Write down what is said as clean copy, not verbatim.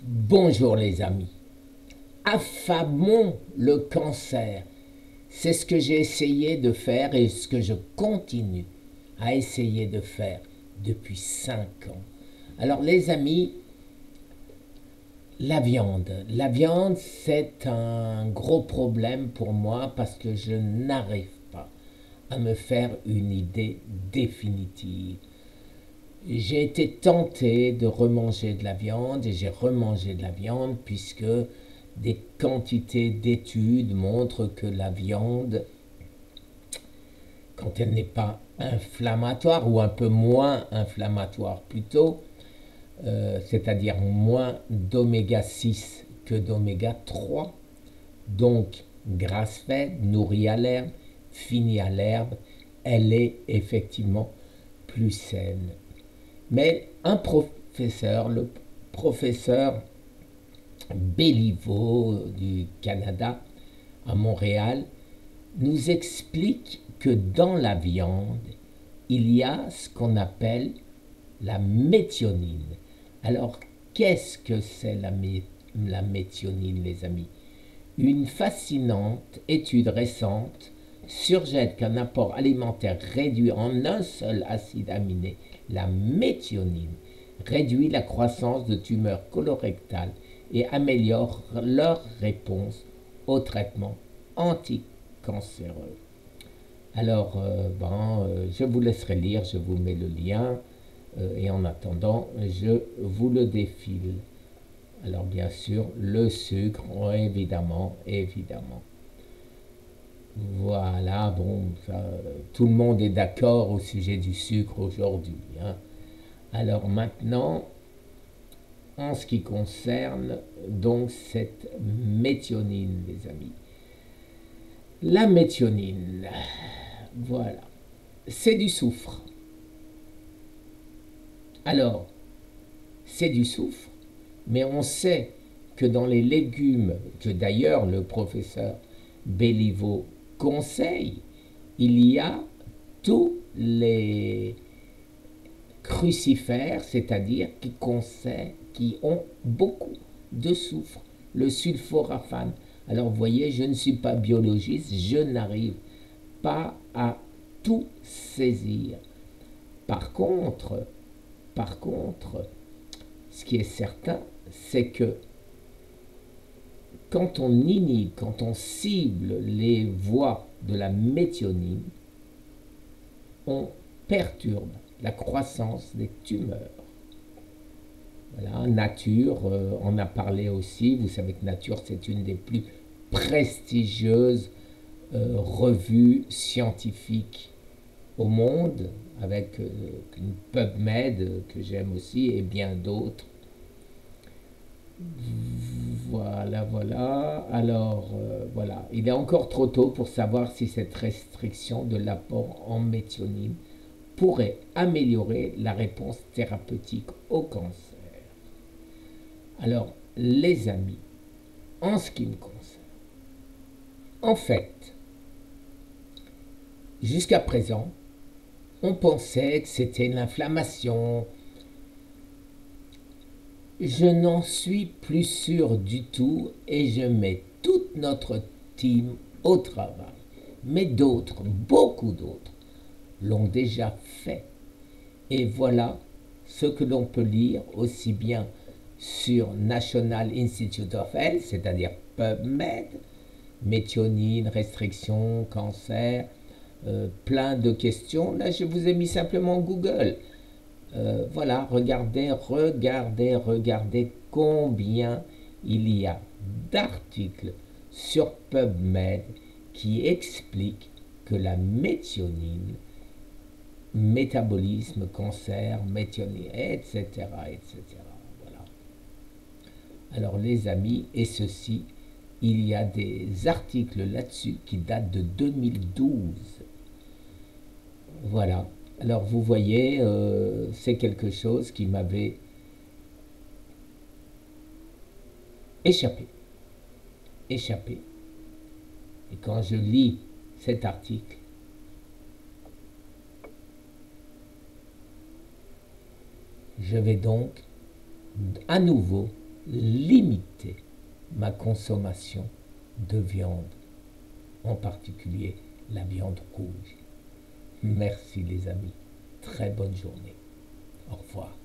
Bonjour les amis. Affamons le cancer. C'est ce que j'ai essayé de faire et ce que je continue à essayer de faire depuis 5 ans. Alors les amis, la viande. La viande, c'est un gros problème pour moi parce que je n'arrive pas à me faire une idée définitive. J'ai été tenté de remanger de la viande et j'ai remangé de la viande puisque des quantités d'études montrent que la viande, quand elle n'est pas inflammatoire ou un peu moins inflammatoire plutôt, c'est-à-dire moins d'oméga 6 que d'oméga 3, donc grasse-faite, nourrie à l'herbe, finie à l'herbe, elle est effectivement plus saine. Mais un professeur, le professeur Béliveau du Canada à Montréal, nous explique que dans la viande, il y a ce qu'on appelle la méthionine. Alors, qu'est-ce que c'est la méthionine, les amis? Une fascinante étude récente surjette qu'un apport alimentaire réduit en un seul acide aminé, la méthionine, réduit la croissance de tumeurs colorectales et améliore leur réponse au traitement anticancéreux. Alors, je vous laisserai lire, je vous mets le lien, et en attendant, je vous le défile. Alors, bien sûr, le sucre, évidemment, évidemment. Voilà, bon, ça, tout le monde est d'accord au sujet du sucre aujourd'hui, hein. Alors maintenant, en ce qui concerne donc cette méthionine, les amis. La méthionine, voilà, c'est du soufre. Alors, c'est du soufre, mais on sait que dans les légumes, que d'ailleurs le professeur Béliveau conseille, il y a tous les crucifères, c'est-à-dire qui ont beaucoup de soufre, le sulforaphane. Alors vous voyez, je ne suis pas biologiste, je n'arrive pas à tout saisir. Par contre, par contre, ce qui est certain, c'est que quand on inhibe, quand on cible les voies de la méthionine, on perturbe la croissance des tumeurs. Voilà, Nature en a parlé aussi. Vous savez que Nature, c'est une des plus prestigieuses revues scientifiques au monde, avec une PubMed que j'aime aussi et bien d'autres. Voilà, voilà. Alors, voilà. Il est encore trop tôt pour savoir si cette restriction de l'apport en méthionine pourrait améliorer la réponse thérapeutique au cancer. Alors, les amis, en ce qui me concerne, en fait, jusqu'à présent, on pensait que c'était l'inflammation. Je n'en suis plus sûr du tout et je mets toute notre team au travail. Mais d'autres, beaucoup d'autres, l'ont déjà fait. Et voilà ce que l'on peut lire aussi bien sur National Institute of Health, c'est-à-dire PubMed, méthionine, restriction, cancer, plein de questions. Là, je vous ai mis simplement Google. Voilà, regardez, regardez, regardez combien il y a d'articles sur PubMed qui expliquent que la méthionine, métabolisme, cancer, méthionine, etc., etc. Voilà. Alors les amis, et ceci, il y a des articles là-dessus qui datent de 2012. Voilà. Alors vous voyez, c'est quelque chose qui m'avait échappé. Échappé. Et quand je lis cet article, je vais donc à nouveau limiter ma consommation de viande, en particulier la viande rouge. Merci les amis, très bonne journée. Au revoir.